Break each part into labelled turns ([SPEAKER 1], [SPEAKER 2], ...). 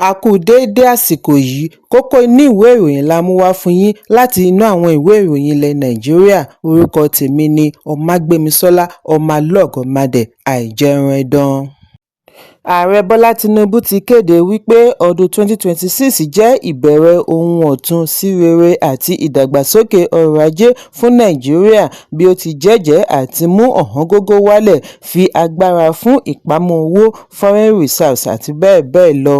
[SPEAKER 1] A kú déédé àsìkò yìí, kókó inú ìwé ìròyìn la mú wá fún yín láti inú àwọn ìwé ìròyìn ilẹ̀ Nàìjíríà. Orúkọ tèmi ni Ọmágbémisọ́lá Ọmọlọ́gọ̀mádẹ àìjẹran ẹdán. Ààrẹ Bọ́lá Tinubu ti kéde wípé ọdún 2026 jẹ́ ìbẹ̀rẹ̀ ohun ọ̀tun sí rere àti ìdàgbàsókè ọrọ̀ ajé fún Nàìjíríà bí ó ti jẹ́jẹ̀ẹ́ àti mú ọ̀wọ́ngógó wálẹ̀, fi agbára fún ìpamọ́ owó, foreign reserves àti bẹ́ẹ̀ bẹ́ẹ̀ lọ.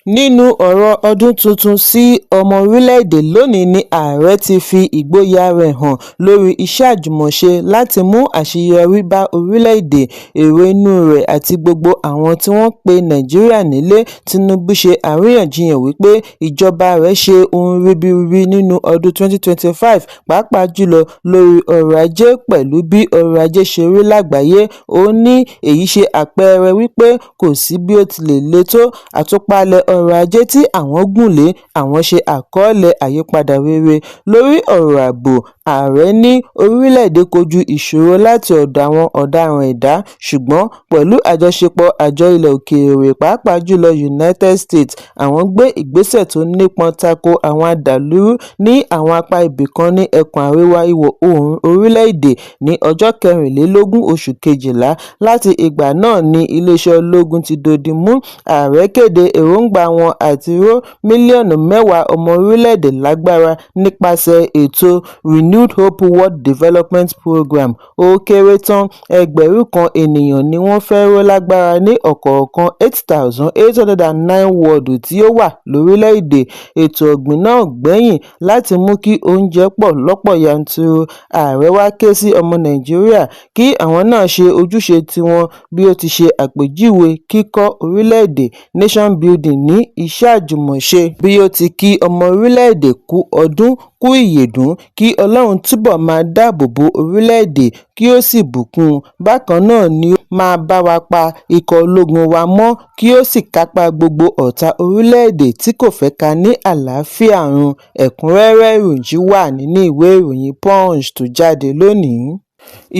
[SPEAKER 1] Nínú ọ̀rọ̀ ọdún tuntun sí ọmọ orílẹ̀-èdè lónìí ni ààrẹ ti fi ìgboyà rẹ̀ hàn lórí iṣẹ́ àjùmọ̀ṣe láti mú àṣeyọrí bá orílẹ̀-èdè. Èrò inú rẹ̀ àti gbogbo àwọn tí wọ́n pe Nàìjíríà nílé. Tinubu ṣe àríyànjiyàn wípé ìjọba rẹ̀ ṣe ohun ribiribi nínú ọdún 2025, pàápàá jùlọ lórí ọrọ̀ ajé pẹ̀lú bí ọrọ̀ ajé ṣe rí lágbàáyé. Ó ní èyí ṣe àpẹẹrẹ wípé kò sí bí ó ti lè le tó. Àtúpalẹ̀ ọrọ̀ ajé tí àwọn gùn lé, àwọn ṣe àkọọ́lẹ̀ àyípadà rere. Lórí ọ̀rọ̀ ààbò, ààrẹ ní orílẹ̀-èdè kojú ìṣòro láti ọ̀dọ̀ àwọn ọ̀daràn ẹ̀dá, ṣùgbọ́n pẹ̀lú àjọṣepọ̀ àjọ ilẹ̀ òkèèrè pàápàá jùlọ United States, àwọn gbé ìgbésẹ̀ tó nípọn tako àwọn adàlúrú ní àwọn apá ibìkan ní ẹkùn àríwá ìwọ̀ oòrùn orílẹ̀-èdè ní ọjọ́ 24 oṣù Kejìlá. Láti ìgbà náà ni iléeṣẹ́ ológun ti dòdì mú. Ààrẹ kéde èròǹgbà wọn àti ró mílíọ̀nù 10 ọmọ orílẹ̀-èdè lágbára nípasẹ̀ ètò Renewed Hope World Development Program. Ó kéré tán 1,000 ènìyàn ni wọ́n fẹ́ ró lágbára ní ọ̀kọ̀ọ̀kan 8,809 wọ́ọ̀dù tí ó wà lórílẹ̀-èdè. Ètò ọ̀gbìn náà gbẹ́yìn láti mú kí oúnjẹ pọ̀ lọ́pọ̀ yanturu. Ààrẹ wá ké sí ọmọ Nàìjíríà kí àwọn náà ṣe ojúṣe tiwọn bí ó ti ṣe àpèjúwe kíkọ́ orílẹ̀-èdè nation building ní iṣẹ́ àjùmọ̀ṣe. Bí ó ti kí ọmọ orílẹ̀-èdè kú ọdún kú ìyèdún, kí Ọlọ́run túbọ̀ máa dáàbò bo orílẹ̀-èdè kí ó sì bùkún un. Bákan náà ni ó máa bá wa pa ikọ̀ ológun wa mọ́ kí ó sì kápá gbogbo ọ̀tá orílẹ̀-èdè tí kò fẹ́ ká ní àlàáfíà run. Ẹ̀kúnrẹ́rẹ́ ìròyìn wà nínú ìwé ìròyìn Punch tó jáde lónìí.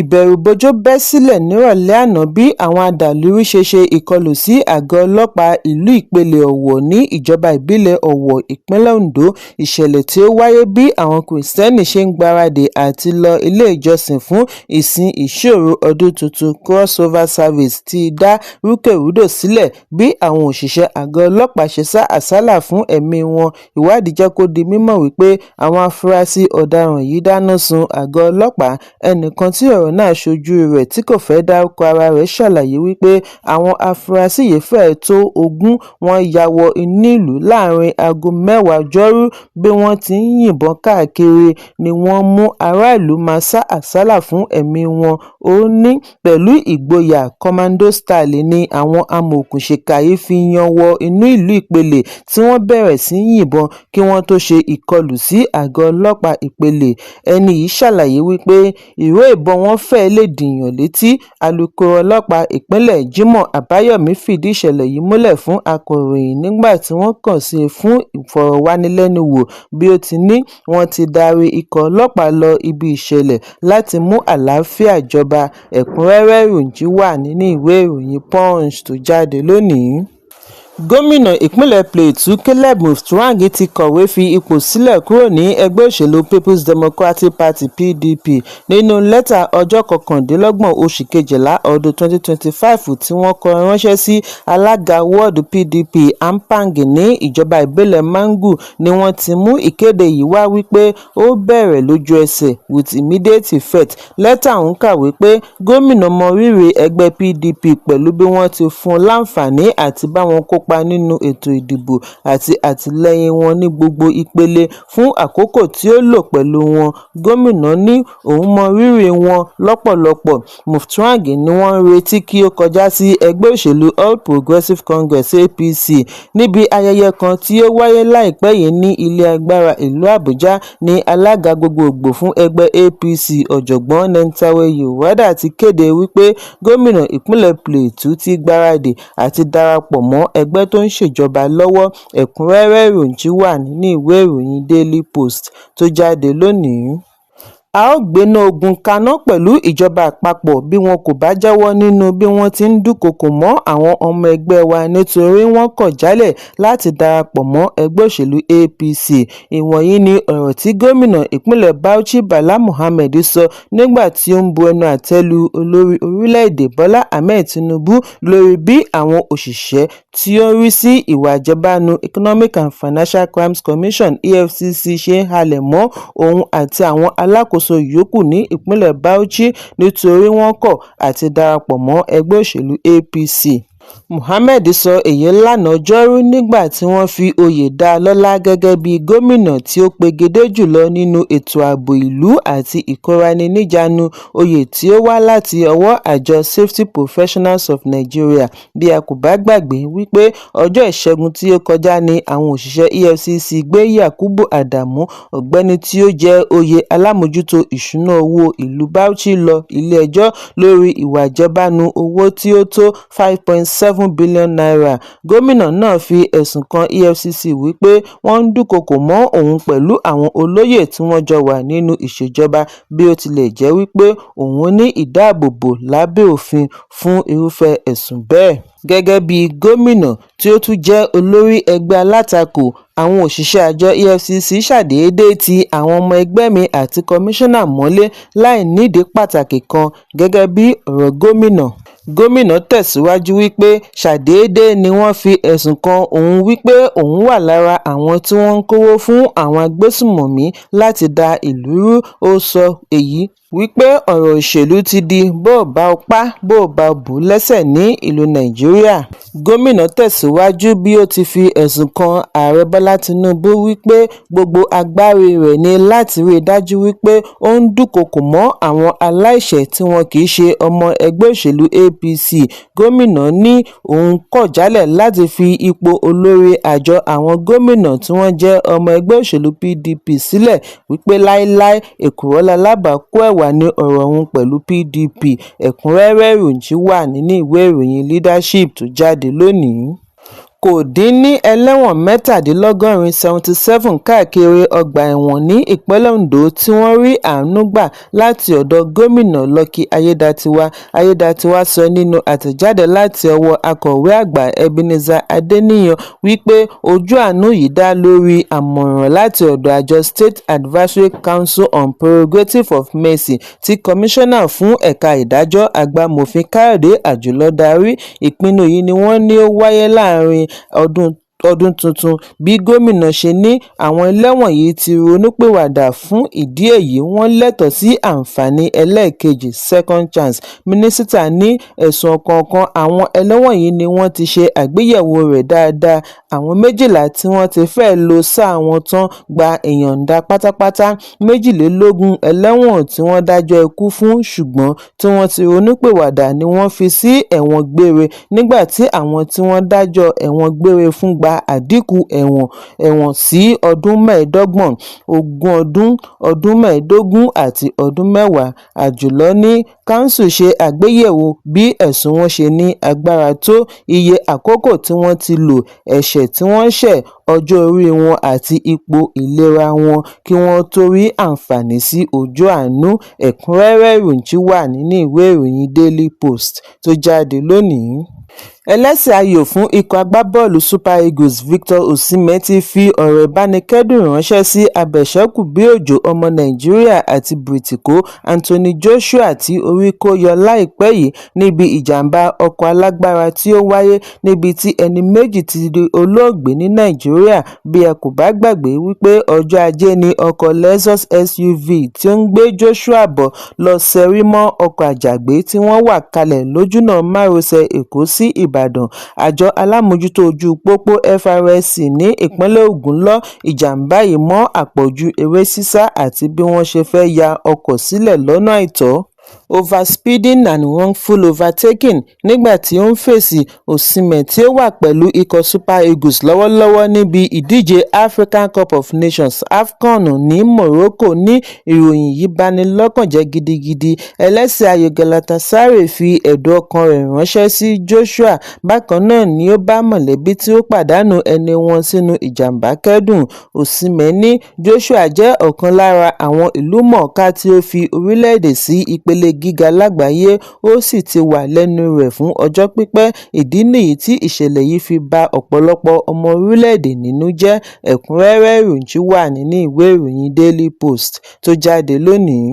[SPEAKER 1] Ìbẹ̀rùbojo bẹ́ sílẹ̀ nírọ̀lẹ́ àná bí àwọn adàlúrú ṣe ìkọlù sí àgọ́ ọlọ́pàá ìlú Ìpele Ọ̀wọ̀ ní ìjọba ìbílẹ̀ Ọ̀wọ̀, ìpínlẹ̀ Ondo. Ìṣẹ̀lẹ̀ tí ó wáyé bí àwọn Kìrìsìtẹ́nì ṣe ń gbáradì àti lọ ilé ìjọsìn fún ìsìn ìṣọ́òru ọdún tuntun crossover service ti dá rúkèrúdò sílẹ̀ bí àwọn òṣìṣẹ́ àgọ́ ọlọ́pàá ṣe sá àsálà fún ẹ̀mí wọn. Ìwádìí jẹ́ kó di mímọ̀ wípé àwọn afurasí ọ̀daràn yìí dáná sun àgọ́ ọlọ́pàá. Ẹnìkan tí ọ̀rọ̀ náà ṣojú rẹ̀ tí kò fẹ́ dárúkọ ara rẹ̀ ṣàlàyé wípé àwọn afurasí yìí fẹ́ẹ̀ tó 20. Wọ́n ya wọ inú ìlú láàrin aago 10 ọjọ́rú. Bí wọ́n ti ń yìnbọn káàkiri ni wọ́n mú aráàlú máa sá àsálà fún ẹ̀mí wọn. Ó ní pẹ̀lú ìgboyà commando style ni àwọn amòòkùnṣìkà yìí fi yan wọ inú ìlú Ìpele tí wọ́n bẹ̀rẹ̀ sí yìnbọn kí wọ́n tó ṣe ìkọlù sí àgọ́ ọlọ́pàá Ìpele. Ẹni yìí ṣàlàyé wípé ìró ìbọn wọn fẹ́ẹ́ lè dìyàn létí. Alukoro ọlọ́pàá ìpínlẹ̀ Jimoh Àbáyọ̀mí fìdí ìṣẹ̀lẹ̀ yìí múlẹ̀ fún akọ̀ròyìn nígbà tí wọ́n kàn sí i fún ìfọ̀rọ̀wánilẹ́nuwò. Bí ó ti ní wọ́n ti darí ikọ̀ ọlọ́pàá lọ ibi ìṣẹ̀lẹ̀ láti mú àlàáfíà jọba. Ẹ̀kúnrẹ́rẹ́ ìròyìn wà nínú ìwé ìròyìn Punch tó jáde lónìí. Gómìnà ìpínlẹ̀ Plateau Caleb Mutfwang ti kọ̀wé fi ipò sílẹ̀ kúrò ní ẹgbẹ́ òṣèlú People's Democratic Party (PDP) nínú lẹ́tà ọjọ́ 29 oṣù Kejìlá ọdún 2025 tí wọ́n kọ ránṣẹ́ sí alága wọ́ọ̀dù PDP Ampang ní ìjọba ìbílẹ̀ Mangu. Ni wọ́n ti mú ìkéde yìí wá wípé ó bẹ̀rẹ̀ lójú ẹsẹ̀ with immediate effect. Lẹ́tà ń kàwé pé gómìnà mọrírì ẹgbẹ́ PDP pẹ̀lú bí wọ́n ti fún un láǹfààní àti bá wọn kópa nínú ètò ìdìbò àti àtìlẹ́yìn wọn ní gbogbo ìpele fún àkókò tí ó lò pẹ̀lú wọn. Gómìnà ní òun mọ rírì wọn lọ́pọ̀lọpọ̀. Mutfwang ni wọ́n ń retí kí ó kọjá sí ẹgbẹ́ òṣèlú All Progressives Congress (APC). Níbi ayẹyẹ kan tí ó wáyé láìpẹ́ yìí ní ilé agbára ìlú Àbújá ni alága gbogbogbò fún ẹgbẹ́ APC ọ̀jọ̀gbọ́n Nentawe Yewada ti kéde wípé gómìnà ìpínlẹ̀ Plateau ti gbáradì àti darapọ̀ mọ́ ẹgbẹ́ tó ń ṣèjọba lọ́wọ́. Ẹ̀kúnrẹ́rẹ́ ìròyìn wà nínú ìwé ìròyìn Daily Post tó jáde lónìí. a ó gbéná ogun kaná pẹ̀lú ìjọba àpapọ̀ bí wọn kò bá jáwọ́ nínú bí wọ́n ti ń dúnkòokò mọ́ àwọn ọmọ ẹgbẹ́ wa nítorí wọ́n kọ̀ jálẹ̀ láti darapọ̀ mọ́ ẹgbẹ́ òṣèlú APC. Ìwọ̀nyí ni ọ̀rọ̀ tí gómìnà ìpínlẹ̀ Bauchi Bala Mohammed sọ nígbà tí ó ń bu ẹnu àtẹ́ lu olórí orílẹ̀-èdè Bọ́lá Ahmed Tinubu lórí bí àwọn òṣìṣẹ́ tí ó ń rí sí ìwà àjẹbánu Economic and Financial Crimes Commission EFCC ṣe ń halẹ̀ mọ́ òun àti àwọn alákòóso yòókù ní ìpínlẹ̀ Bauchi nítorí wọ́n kọ̀ àti darapọ̀ mọ́ ẹgbẹ́ òṣèlú APC. Mohammed sọ èyí lánàá Ọjọ́rú nígbà tí wọ́n fi oyè dá a lọ́lá gẹ́gẹ́ bí gómìnà tí ó pegedé jùlọ nínú ètò ààbò ìlú àti ìkóraẹni-níjàánu, oyè tí ó wá láti ọwọ́ àjọ Safety Professionals of Nigeria. Bí a kò bá gbàgbé wípé ọjọ́ Ìṣẹ́gun tí ó kọjá ni àwọn òṣìṣẹ́ EFCC gbé Yakubu Adamu, ọ̀gbẹ́ni tí ó jẹ́ oyè alámòjútó ìṣúná owó ìlú Bauchi lọ ilé-ẹjọ́ lórí ìwà àjẹbánu owó tí ó tó $5.7 billion. Gómìnà náà fi ẹ̀sùn kan EFCC wípé wọ́n ń dúnkòokò mọ́ òun pẹ̀lú àwọn olóyè tí wọ́n jọ wà nínú ìṣèjọba bí ó tilẹ̀ jẹ́ wípé òun ní ìdáàbòbò lábẹ́ òfin fún irúfẹ́ ẹ̀sùn bẹ́ẹ̀. Gẹ́gẹ́ bí gómìnà tí ó tún jẹ́ olórí ẹgbẹ́ alátakò, àwọn òṣìṣẹ́ àjọ EFCC ṣàdédé ti àwọn ọmọ ẹgbẹ́ mi àti kọmíṣánná mọ́lé láì nídìí pàtàkì kan gẹ́gẹ́ bí ọ̀rọ̀ gómìnà. Gómìnà tẹ̀síwájú wípé ṣàdédé ni wọ́n fi ẹ̀sùn kan òun wípé òun wà lára àwọn tí wọ́n ń kówó fún àwọn agbésùmọ̀mí láti da ìlú rú. Ó sọ èyí wípé ọ̀rọ̀ òṣèlú ti di bó o bá o pa bó o bá o bù lẹ́sẹ̀ ní ìlú Nàìjíríà. Gómìnà tẹ̀síwájú bí ó ti fi ẹ̀sùn kan ààrẹ Bọ́lá Tinubu wípé gbogbo agbárí rẹ̀ ni láti rí i dájú wípé ó ń dúnkòokò mọ́ àwọn aláìṣẹ̀ tí wọn kì í ṣe ọmọ ẹgbẹ́ òṣèlú APC. Gómìnà ní òun kọ̀ jálẹ̀ láti fi ipò olórí àjọ àwọn gómìnà tí wọ́n jẹ́ ọmọ ẹgbẹ́ òṣèlú PDP sílẹ̀ wípé láíláí èkùrọ́ lalábàákú ẹ̀wà ní ọ̀rọ̀ òun pẹ̀lú PDP. Ẹ̀kúnrẹ́rẹ́ ìròyìn wà nínú ìwé ìròyìn Leadership tó jáde lónìí. Kò dín ní ẹlẹ́wọ̀n 77 káàkiri ọgbà ẹ̀wọ̀n ní ìpínlẹ̀ Ondo tí wọ́n rí àánú gbà láti ọ̀dọ̀ gómìnà Lucky Ayédatiwa. Ayédatiwa sọ nínú àtẹ̀jáde láti ọwọ́ akọ̀wé àgbà Ebenezer Adeniyan wípé ojú àánú yìí dá lórí àmọ̀ràn láti ọ̀dọ̀ àjọ State Advisory Council on Prerogative of Mercy tí kọmíṣánná fún ẹ̀ka ìdájọ́ Àgbàmọ̀fin Káyọ̀dé Àjùlọ darí. Ìpinnu yìí ni wọ́n ní ó wáyé láàrin ọdún tuntun bí gómìnà ṣe ní àwọn ẹlẹ́wọ̀n yìí ti ronúpìwàdà fún ìdí èyí wọ́n lẹ́tọ̀ọ́ sí àǹfààní ẹlẹ́ẹ̀kejì second chance. Mínísítà ní ẹ̀sùn ọ̀kọ̀ọ̀kan àwọn ẹlẹ́wọ̀n yìí ni wọ́n ti ṣe àgbéyẹ̀wò rẹ̀ dáadáa. Àwọn 12 tí wọ́n ti fẹ́ẹ̀ lò sáà wọn tán gba ìyọ̀ǹda pátápátá. 22 ẹlẹ́wọ̀n tí wọ́n dájọ́ ikú fún ṣùgbọ́n tí wọ́n ti ronúpìwàdà ni wọ́n fi sí ẹ̀wọ̀n gbére nígbà tí àwọn tí wọ́n dájọ́ ẹ̀wọ̀n gbére fún gba àdínkù ẹ̀wọ̀n sí ọdún 25, 20 ọdún, ọdún 15 àti ọdún 10. Àjùlọ ní káńsù ṣe àgbéyẹ̀wò bí ẹ̀sùn wọn ṣe ní agbára tó, iye àkókò tí wọ́n ti lò, ẹ̀ṣẹ̀ tí wọ́n ṣẹ̀, ọjọ́ orí wọn àti ipò ìlera wọn kí wọ́n tó rí àǹfààní sí ojú àánú. Ẹ̀kúnrẹ́rẹ́ ìròyìn wà nínú ìwé ìròyìn Daily Post tó jáde lónìí. Ẹlẹ́sìn ayò fún ikọ̀ agbábọ́ọ̀lù Super Eagles Victor Osimhen ti fi ọ̀rọ̀ ìbánikẹ́dùn ránṣẹ́ sí abẹ̀ṣẹ́kù-bí-òjò ọmọ Nàìjíríà àti Bìrìtìkó Anthony Joshua tí orí kó yọ láìpẹ́ yìí níbi ìjàmbá ọkọ̀ alágbára tí ó wáyé níbi tí ẹni méjì ti di olóògbé ní Nàìjíríà. Bí ẹ kò bá gbàgbé wípé ọjọ́ Ajé ni ọkọ̀ Lexus SUV tí ó ń gbé Joshua bọ̀ lọ ṣẹ́rí mọ́ ọkọ̀ àjàgbé tí wọ́n wà kalẹ̀ lójúnà márosẹ̀ Èkó sí Ìbàdàn. Àjọ alámòjútó ojú pópó FRSC ní ìpínlẹ̀ Ògùn lọ ìjàmbá yìí mọ́ àpọ̀jù eré sísá àti bí wọ́n ṣe fẹ́ ya ọkọ̀ sílẹ̀ lọ́nà àìtọ́. overspeeding and wrongful overtaking. Nígbà tí ó ń fèsì, Osimhen tí ó wà pẹ̀lú ikọ̀ Super Eagles lọ́wọ́lọ́wọ́ níbi ìdíje African Cup of Nations (AFCON) ní Morocco ní ìròyìn yìí bani lọ́kàn jẹ́ gidigidi. Ẹlẹ́sẹ̀ ayò Galatasaray fi ẹ̀dùn ọkàn rẹ̀ ránṣẹ́ sí Joshua. Bákan náà ni ó bá mọ̀lẹ́bí tí ó pàdánù ẹni wọn sínú ìjàmbá kẹ́dùn. Osimhen ní Joshua jẹ́ ọ̀kan lára àwọn ìlúmọ̀ọ́ká tí ó fi orílẹ̀-èdè sí ìpele gíga lágbàáyé, ó sì ti wà lẹ́nu rẹ̀ fún ọjọ́ pípẹ́. Ìdí nìyí tí ìṣẹ̀lẹ̀ yìí fi ba ọ̀pọ̀lọpọ̀ ọmọ orílẹ̀-èdè nínú jẹ́. Ẹ̀kúnrẹ́rẹ́ ìròyìn wà nínú ìwé ìròyìn Daily Post tó jáde lónìí.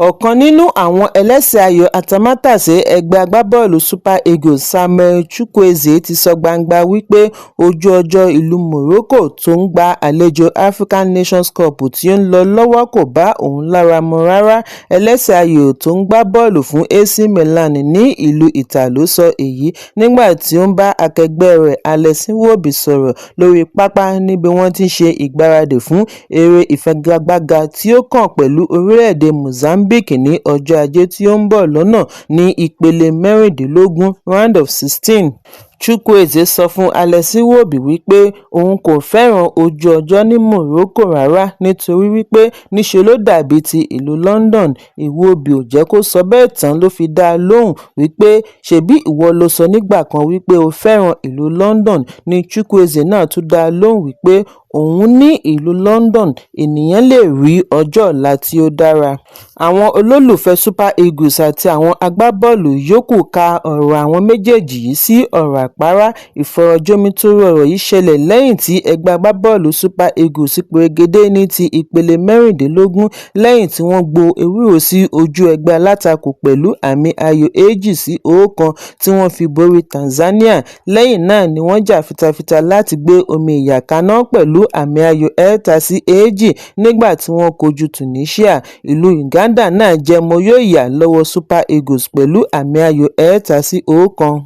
[SPEAKER 1] Ọ̀kan nínú àwọn ẹlẹ́sẹ̀ ayò atamátàsé ẹgbẹ́ agbábọ́ọ̀lù Super Eagles Samuel Chukwueze ti sọ gbangba wípé ojú ọjọ́ ìlú Morocco tó ń gba àlejò African Nations Cup tí ó ń lọ lọ́wọ́ kò bá òun lára mu rárá. Ẹlẹ́sẹ̀ ayò tó ń gbá bọ́ọ̀lù fún AC Milan ní ìlú Ítálì sọ èyí nígbà tí ó ń bá akẹgbẹ́ rẹ̀ Alex Iwobi sọ̀rọ̀ lórí pápá níbi wọ́n ti ń ṣe ìgbáradì fún eré ìfigagbága tí ó kàn pẹ̀lú orílẹ̀-èdè Mozambique ní ọjọ́ Ajé tí ó ń bọ̀ lọ́nà ní ìpele mẹ́rìndínlógún (round of 16). Chukwueze sọ fún Alex Iwobi wípé òun kò fẹ́ràn ojú ọjọ́ ní Morocco rárá nítorí wípé níṣe ló dàbí ti ìlú London. Iwobi ò jẹ́ kó sọ bẹ́ẹ̀ tán ló fi dá a lóhùn wípé ṣebí ìwọ ló sọ nígbà kan wípé o fẹ́ràn ìlú London. Ní Chukwueze náà tún dá a lóhùn wípé òun ní ìlú London ènìyàn lè rí ọjọ́ ọ̀la tí ó dára. Àwọn olólùfẹ́ Super Eagles àti àwọn agbábọ́ọ̀lù yòókù ka ọ̀rọ̀ àwọn méjèèjì yìí sí ọ̀rọ̀ àpárá. Ìfọ̀rọ̀jomitoro ọ̀rọ̀ yìí ṣẹlẹ̀ lẹ́yìn tí ẹgbẹ́ agbábọ́ọ̀lù Super Eagles pèrègédé ní ti ìpele mẹ́rìndínlógún lẹ́yìn tí wọ́n gbo ewúro sí ojú ẹgbẹ́ alátakò pẹ̀lú àmì ayò 2-1 tí wọ́n fi borí Tanzania. Lẹ́yìn náà ni wọ́n jà fitafita láti gbé omi ìyà kaná pẹ̀lú àmì ayò 3-2 nígbà tí wọ́n kojú Tunisia. Ìlú Uganda náà jẹ mọ́yọ̀yà lọ́wọ́ Super Eagles pẹ̀lú àmì ayò 3-1.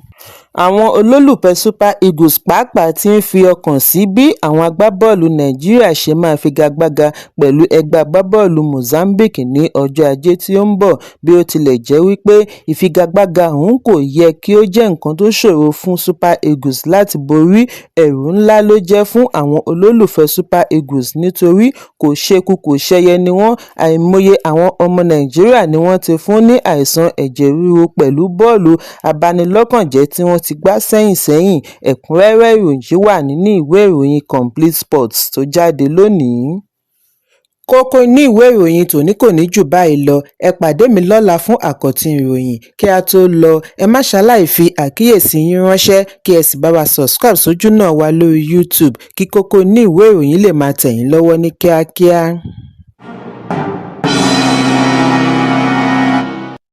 [SPEAKER 1] Àwọn olólùfẹ́ Super Eagles pàápàá ti ń fi ọkàn sí bí àwọn agbábọ́ọ̀lù Nàìjíríà ṣe máa figagbága pẹ̀lú ẹgbẹ́ agbábọ́ọ̀lù Mozambique ní ọjọ́ Ajé tí ó ń bọ̀. Bí ó tilẹ̀ jẹ́ wípé ìfigagbága ọ̀hún kò yẹ kí ó jẹ́ nǹkan tó ṣòro fún Super Eagles láti borí, ẹ̀rù ńlá ló jẹ́ fún àwọn olólùfẹ́ Super Eagles nítorí kò ṣeku kò ṣẹyẹ ni wọ́n. Àìmọye àwọn ọmọ Nàìjíríà ni wọ́n ti fún ní àìsàn ẹ̀jẹ̀ ríru pẹ̀lú bọ́ọ̀lù abanilọ́kànjẹ́ tí wọ́n ti gbá sẹ́yìn. Ẹ̀kúnrẹ́rẹ́ ìròyìn wà nínú ìwé ìròyìn Complete Sports tó jáde lónìí. Kókó inú ìwé ìròyìn tòní kò ní jù báyìí lọ. Ẹ pàdé mi lọ́la fún àkọ́tún ìròyìn. Kí a tó lọ, ẹ má ṣaláì fi àkíyèsí yín ránṣẹ́ kí ẹ sì bá wa subscribe sójú náà wa lórí YouTube kí kókó inú ìwé ìròyìn lè máa tẹ̀ yín lọ́wọ́ ní kíákíá.